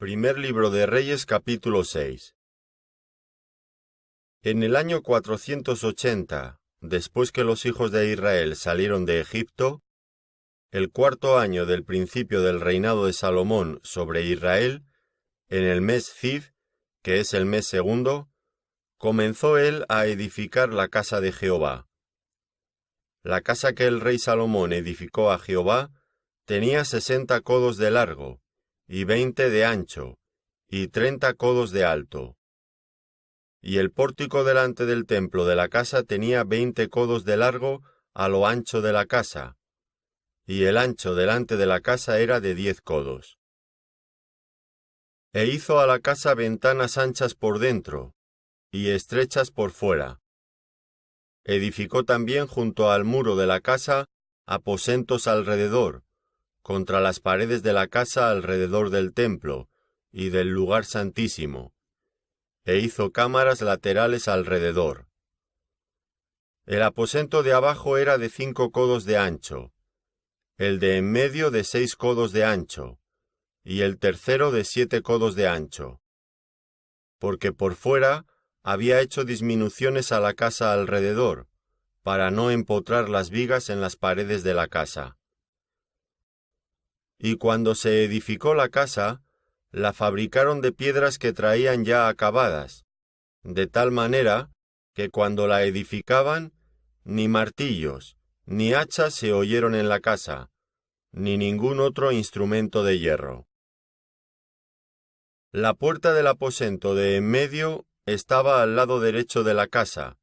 Primer libro de Reyes, capítulo 6. En el año 480, después que los hijos de Israel salieron de Egipto, el cuarto año del principio del reinado de Salomón sobre Israel, en el mes Ziv, que es el mes segundo, comenzó él a edificar la casa de Jehová. La casa que el rey Salomón edificó a Jehová tenía 60 codos de largo, y 20 de ancho, y 30 codos de alto. Y el pórtico delante del templo de la casa tenía 20 codos de largo a lo ancho de la casa, y el ancho delante de la casa era de 10 codos. E hizo a la casa ventanas anchas por dentro, y estrechas por fuera. Edificó también junto al muro de la casa aposentos alrededor, contra las paredes de la casa alrededor del templo y del lugar santísimo, e hizo cámaras laterales alrededor. El aposento de abajo era de 5 codos de ancho, el de en medio de 6 codos de ancho, y el tercero de 7 codos de ancho, porque por fuera había hecho disminuciones a la casa alrededor, para no empotrar las vigas en las paredes de la casa. Y cuando se edificó la casa, la fabricaron de piedras que traían ya acabadas, de tal manera que cuando la edificaban, ni martillos, ni hachas se oyeron en la casa, ni ningún otro instrumento de hierro. La puerta del aposento de en medio estaba al lado derecho de la casa,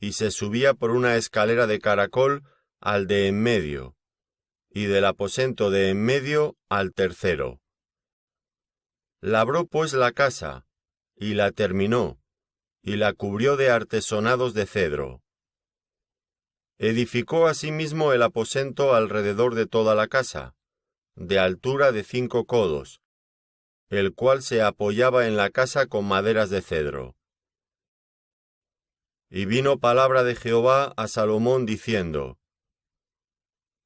y se subía por una escalera de caracol al de en medio, y del aposento de en medio al tercero. Labró pues la casa, y la terminó, y la cubrió de artesonados de cedro. Edificó asimismo el aposento alrededor de toda la casa, de altura de 5 codos, el cual se apoyaba en la casa con maderas de cedro. Y vino palabra de Jehová a Salomón diciendo: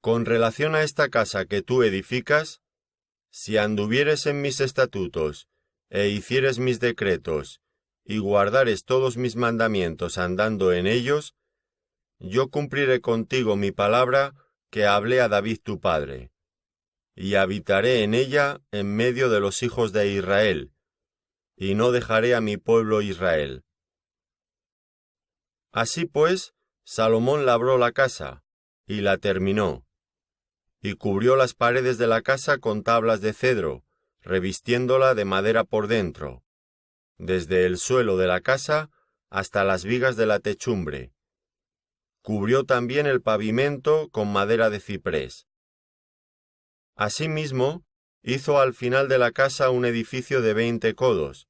Con relación a esta casa que tú edificas, si anduvieres en mis estatutos, e hicieres mis decretos, y guardares todos mis mandamientos andando en ellos, yo cumpliré contigo mi palabra que hablé a David tu padre, y habitaré en ella en medio de los hijos de Israel, y no dejaré a mi pueblo Israel. Así pues, Salomón labró la casa, y la terminó, y cubrió las paredes de la casa con tablas de cedro, revistiéndola de madera por dentro, desde el suelo de la casa hasta las vigas de la techumbre. Cubrió también el pavimento con madera de ciprés. Asimismo, hizo al final de la casa un edificio de 20 codos,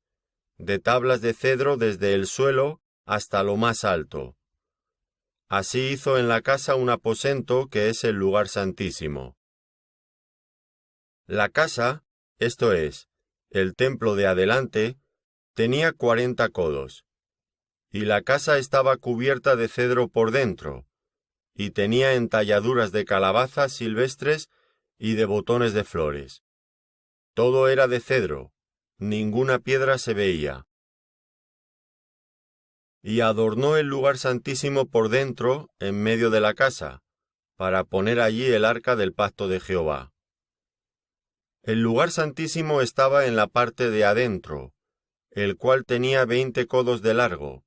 de tablas de cedro desde el suelo hasta lo más alto. Así hizo en la casa un aposento que es el lugar santísimo. La casa, esto es, el templo de adelante, tenía 40 codos, y la casa estaba cubierta de cedro por dentro, y tenía entalladuras de calabazas silvestres y de botones de flores. Todo era de cedro, ninguna piedra se veía. Y adornó el lugar santísimo por dentro, en medio de la casa, para poner allí el arca del pacto de Jehová. El lugar santísimo estaba en la parte de adentro, el cual tenía 20 codos de largo,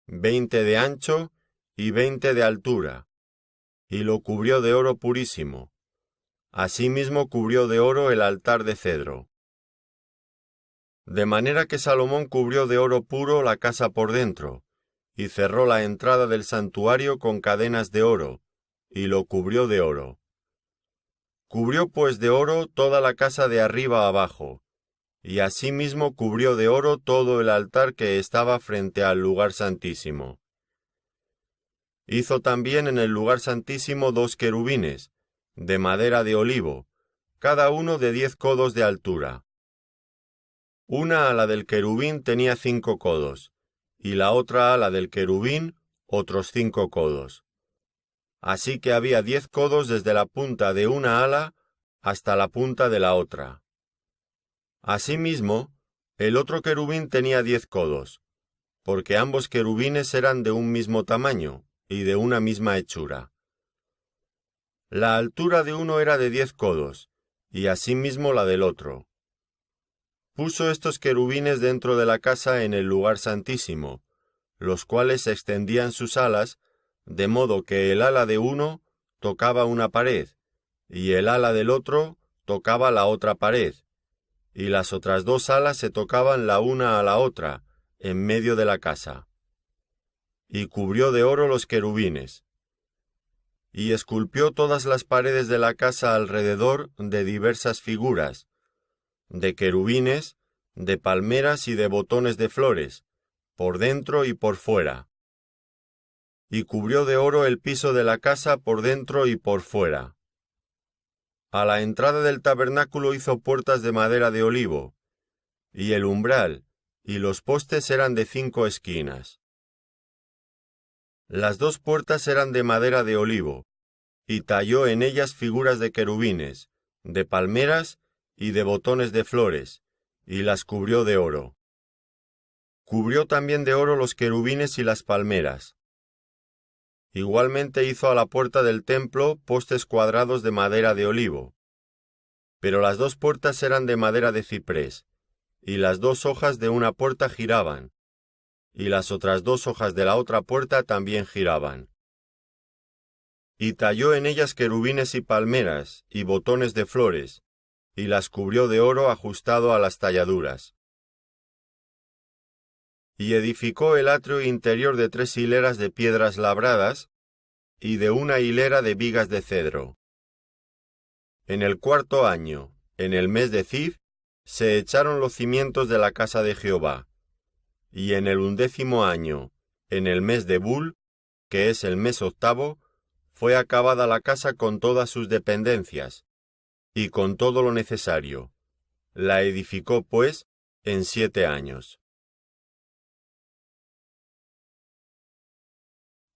20 de ancho y 20 de altura, y lo cubrió de oro purísimo. Asimismo cubrió de oro el altar de cedro. De manera que Salomón cubrió de oro puro la casa por dentro, y cerró la entrada del santuario con cadenas de oro, y lo cubrió de oro. Cubrió pues de oro toda la casa de arriba abajo, y asimismo cubrió de oro todo el altar que estaba frente al lugar santísimo. Hizo también en el lugar santísimo 2 querubines, de madera de olivo, cada uno de 10 codos de altura. Una ala del querubín tenía 5 codos, y la otra ala del querubín otros 5 codos. Así que había 10 codos desde la punta de una ala hasta la punta de la otra. Asimismo, el otro querubín tenía 10 codos, porque ambos querubines eran de un mismo tamaño y de una misma hechura. La altura de uno era de 10 codos, y asimismo la del otro. Puso estos querubines dentro de la casa en el lugar santísimo, los cuales extendían sus alas, de modo que el ala de uno tocaba una pared, y el ala del otro tocaba la otra pared, y las otras dos alas se tocaban la una a la otra, en medio de la casa. Y cubrió de oro los querubines. Y esculpió todas las paredes de la casa alrededor de diversas figuras, de querubines, de palmeras y de botones de flores, por dentro y por fuera. Y cubrió de oro el piso de la casa por dentro y por fuera. A la entrada del tabernáculo hizo puertas de madera de olivo, y el umbral y los postes eran de 5 esquinas. Las 2 puertas eran de madera de olivo, y talló en ellas figuras de querubines, de palmeras y de botones de flores, y las cubrió de oro. Cubrió también de oro los querubines y las palmeras. Igualmente hizo a la puerta del templo postes cuadrados de madera de olivo, pero las 2 puertas eran de madera de ciprés, y las 2 hojas de una puerta giraban, y las otras 2 hojas de la otra puerta también giraban. Y talló en ellas querubines y palmeras, y botones de flores, y las cubrió de oro ajustado a las talladuras. Y edificó el atrio interior de 3 hileras de piedras labradas, y de una hilera de vigas de cedro. En el 4.º año, en el mes de Ziv, se echaron los cimientos de la casa de Jehová, y en el 11.º año, en el mes de Bul, que es el mes 8º, fue acabada la casa con todas sus dependencias, y con todo lo necesario. La edificó, pues, en 7 años.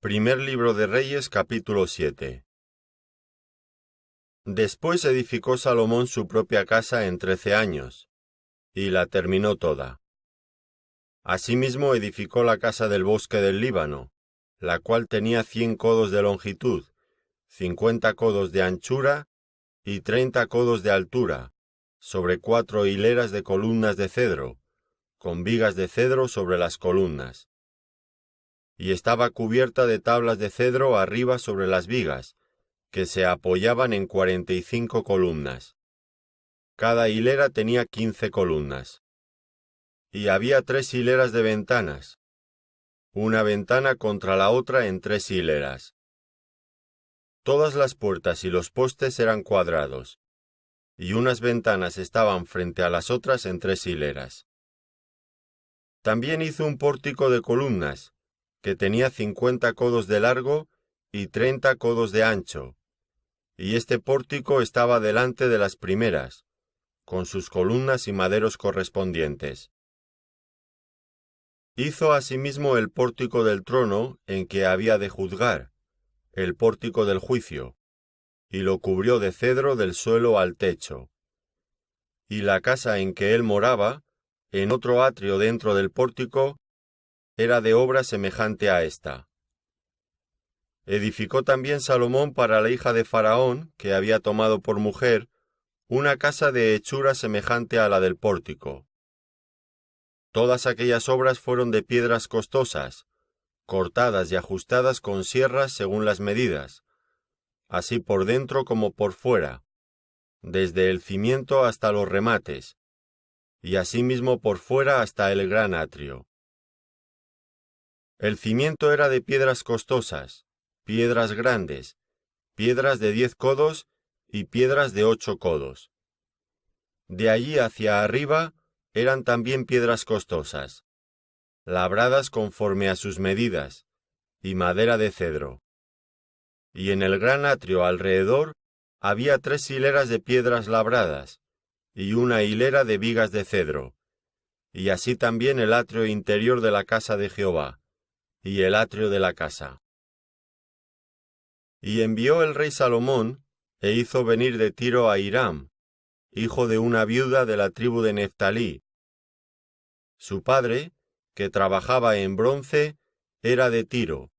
Primer libro de Reyes, capítulo 7. Después edificó Salomón su propia casa en 13 años, y la terminó toda. Asimismo edificó la casa del bosque del Líbano, la cual tenía 100 codos de longitud, 50 codos de anchura y 30 codos de altura, sobre 4 hileras de columnas de cedro, con vigas de cedro sobre las columnas. Y estaba cubierta de tablas de cedro arriba sobre las vigas, que se apoyaban en 45 columnas. Cada hilera tenía 15 columnas. Y había 3 hileras de ventanas, una ventana contra la otra en 3 hileras. Todas las puertas y los postes eran cuadrados, y unas ventanas estaban frente a las otras en 3 hileras. También hizo un pórtico de columnas, que tenía 50 codos de largo y 30 codos de ancho, y este pórtico estaba delante de las primeras, con sus columnas y maderos correspondientes. Hizo asimismo el pórtico del trono en que había de juzgar, el pórtico del juicio, y lo cubrió de cedro del suelo al techo. Y la casa en que él moraba, en otro atrio dentro del pórtico, era de obra semejante a esta. Edificó también Salomón para la hija de Faraón, que había tomado por mujer, una casa de hechura semejante a la del pórtico. Todas aquellas obras fueron de piedras costosas, cortadas y ajustadas con sierras según las medidas, así por dentro como por fuera, desde el cimiento hasta los remates, y asimismo por fuera hasta el gran atrio. El cimiento era de piedras costosas, piedras grandes, piedras de 10 codos y piedras de 8 codos. De allí hacia arriba eran también piedras costosas, labradas conforme a sus medidas, y madera de cedro. Y en el gran atrio alrededor había 3 hileras de piedras labradas, y una hilera de vigas de cedro, y así también el atrio interior de la casa de Jehová, y el atrio de la casa. Y envió el rey Salomón, e hizo venir de Tiro a Hiram, hijo de una viuda de la tribu de Neftalí. Su padre, que trabajaba en bronce, era de Tiro.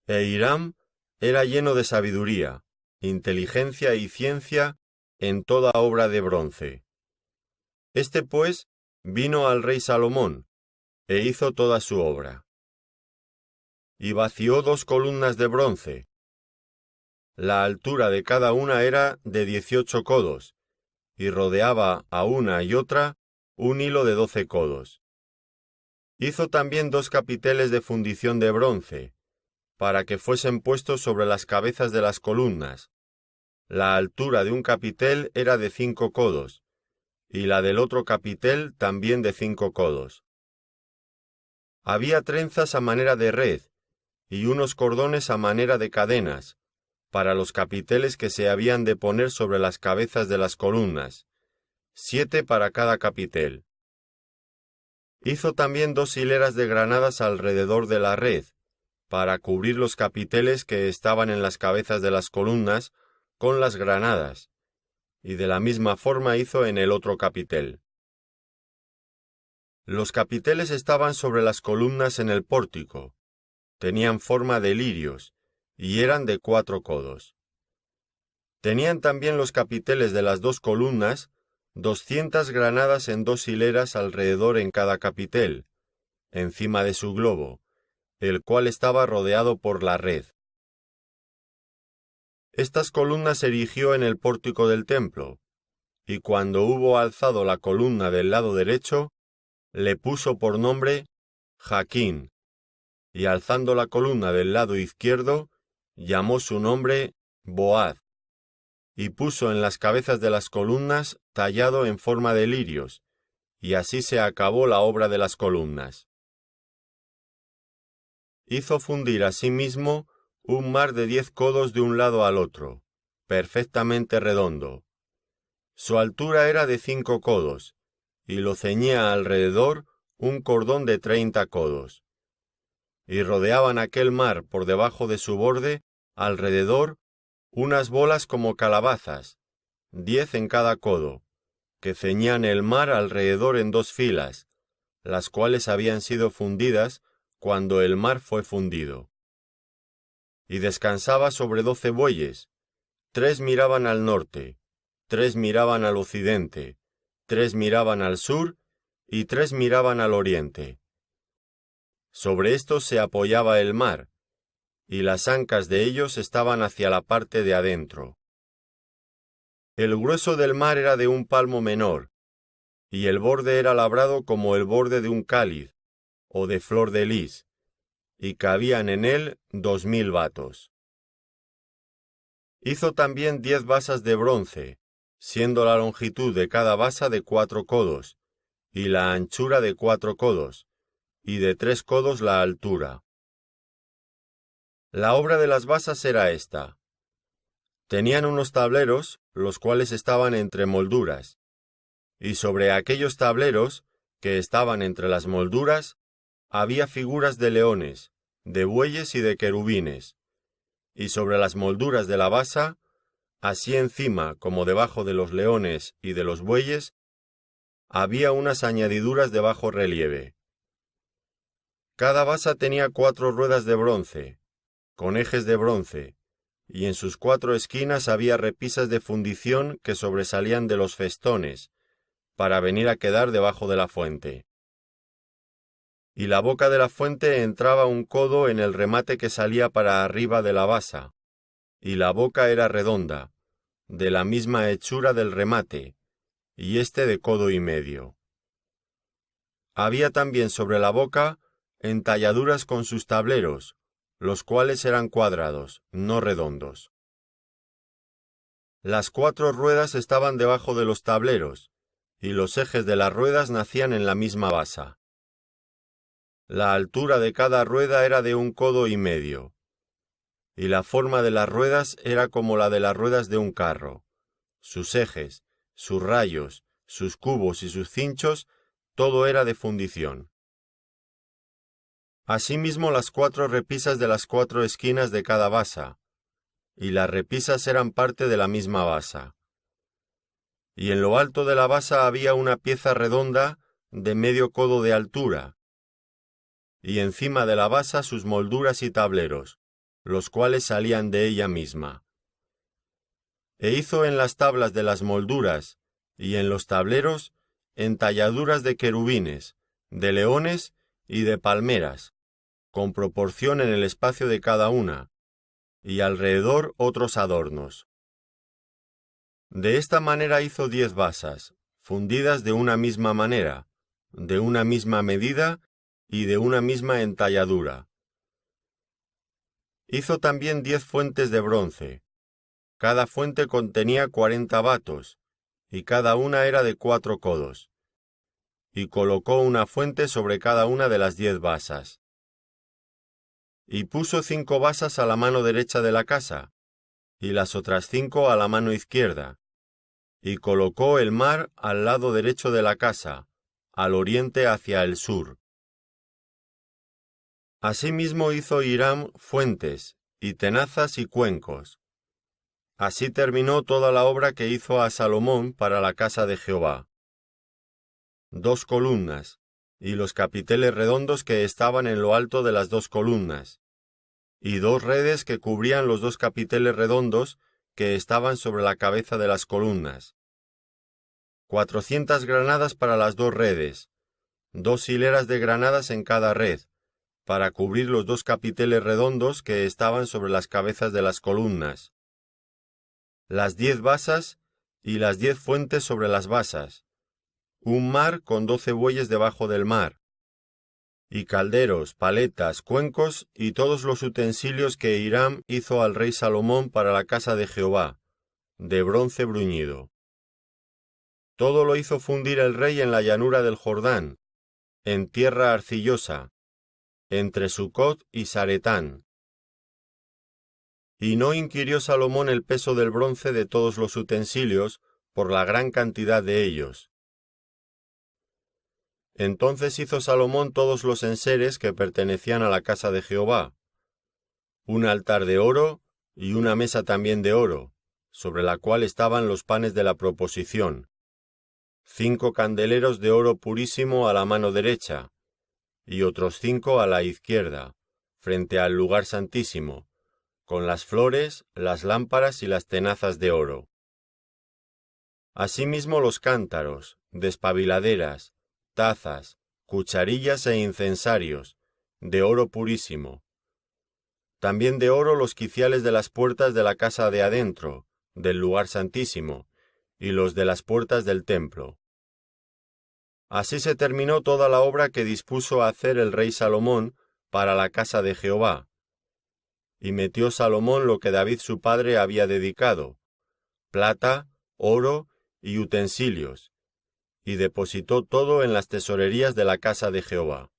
E Hiram era lleno de sabiduría, inteligencia y ciencia en toda obra de bronce. Este pues vino al rey Salomón, e hizo toda su obra. Y vació 2 columnas de bronce. La altura de cada una era de 18 codos, y rodeaba a una y otra un hilo de 12 codos. Hizo también 2 capiteles de fundición de bronce, para que fuesen puestos sobre las cabezas de las columnas. La altura de un capitel era de 5 codos, y la del otro capitel también de 5 codos. Había trenzas a manera de red, y unos cordones a manera de cadenas, para los capiteles que se habían de poner sobre las cabezas de las columnas, 7 para cada capitel. Hizo también 2 hileras de granadas alrededor de la red, para cubrir los capiteles que estaban en las cabezas de las columnas con las granadas, y de la misma forma hizo en el otro capitel. Los capiteles estaban sobre las columnas en el pórtico, tenían forma de lirios, y eran de 4 codos. Tenían también los capiteles de las 2 columnas 200 granadas en 2 hileras alrededor en cada capitel, encima de su globo, el cual estaba rodeado por la red. Estas columnas erigió en el pórtico del templo, y cuando hubo alzado la columna del lado derecho, le puso por nombre Jaquín, y alzando la columna del lado izquierdo, llamó su nombre Boaz, y puso en las cabezas de las columnas tallado en forma de lirios, y así se acabó la obra de las columnas. Hizo fundir asimismo un mar de 10 codos de un lado al otro, perfectamente redondo. Su altura era de 5 codos, y lo ceñía alrededor un cordón de 30 codos. Y rodeaban aquel mar por debajo de su borde, alrededor, unas bolas como calabazas, 10 en cada codo, que ceñían el mar alrededor en 2 filas, las cuales habían sido fundidas cuando el mar fue fundido. Y descansaba sobre 12 bueyes, 3 miraban al norte, 3 miraban al occidente, 3 miraban al sur, y 3 miraban al oriente. Sobre estos se apoyaba el mar, y las ancas de ellos estaban hacia la parte de adentro. El grueso del mar era de un palmo menor, y el borde era labrado como el borde de un cáliz, o de flor de lis, y cabían en él 2000 batos. Hizo también 10 basas de bronce, siendo la longitud de cada basa de 4 codos, y la anchura de 4 codos, y de 3 codos la altura. La obra de las basas era esta. Tenían unos tableros, los cuales estaban entre molduras, y sobre aquellos tableros, que estaban entre las molduras, había figuras de leones, de bueyes y de querubines, y sobre las molduras de la basa, así encima como debajo de los leones y de los bueyes, había unas añadiduras de bajo relieve. Cada basa tenía 4 ruedas de bronce, con ejes de bronce, y en sus 4 esquinas había repisas de fundición que sobresalían de los festones, para venir a quedar debajo de la fuente. Y la boca de la fuente entraba un codo en el remate que salía para arriba de la basa, y la boca era redonda, de la misma hechura del remate, y este de codo y medio. Había también sobre la boca entalladuras con sus tableros, los cuales eran cuadrados, no redondos. Las 4 ruedas estaban debajo de los tableros, y los ejes de las ruedas nacían en la misma basa. La altura de cada rueda era de 1 codo y medio, y la forma de las ruedas era como la de las ruedas de un carro. Sus ejes, sus rayos, sus cubos y sus cinchos, todo era de fundición. Asimismo las 4 repisas de las 4 esquinas de cada basa, y las repisas eran parte de la misma basa. y en lo alto de la basa había una pieza redonda de medio codo de altura, y encima de la basa sus molduras y tableros, los cuales salían de ella misma. E hizo en las tablas de las molduras y en los tableros entalladuras de querubines, de leones y de palmeras, con proporción en el espacio de cada una, y alrededor otros adornos. De esta manera hizo 10 basas, fundidas de una misma manera, de una misma medida y de una misma entalladura. Hizo también 10 fuentes de bronce. Cada fuente contenía 40 batos, y cada una era de 4 codos. Y colocó una fuente sobre cada una de las 10 basas. Y puso 5 basas a la mano derecha de la casa, y las otras 5 a la mano izquierda. Y colocó el mar al lado derecho de la casa, al oriente hacia el sur. Asimismo hizo Hiram fuentes, y tenazas y cuencos. Así terminó toda la obra que hizo a Salomón para la casa de Jehová. 2 columnas, y los capiteles redondos que estaban en lo alto de las 2 columnas, y 2 redes que cubrían los 2 capiteles redondos que estaban sobre la cabeza de las columnas. 400 granadas para las 2 redes, 2 hileras de granadas en cada red, para cubrir los 2 capiteles redondos que estaban sobre las cabezas de las columnas. Las 10 basas y las 10 fuentes sobre las basas, un mar con 12 bueyes debajo del mar, y calderos, paletas, cuencos y todos los utensilios que Hiram hizo al rey Salomón para la casa de Jehová, de bronce bruñido. Todo lo hizo fundir el rey en la llanura del Jordán, en tierra arcillosa, entre Sucot y Saretán. Y no inquirió Salomón el peso del bronce de todos los utensilios, por la gran cantidad de ellos. Entonces hizo Salomón todos los enseres que pertenecían a la casa de Jehová, un altar de oro y una mesa también de oro, sobre la cual estaban los panes de la proposición, 5 candeleros de oro purísimo a la mano derecha, y otros 5 a la izquierda, frente al lugar santísimo, con las flores, las lámparas y las tenazas de oro. Asimismo los cántaros, despabiladeras, tazas, cucharillas e incensarios, de oro purísimo. También de oro los quiciales de las puertas de la casa de adentro, del lugar santísimo, y los de las puertas del templo. Así se terminó toda la obra que dispuso hacer el rey Salomón para la casa de Jehová. Y metió Salomón lo que David su padre había dedicado, plata, oro y utensilios, y depositó todo en las tesorerías de la casa de Jehová.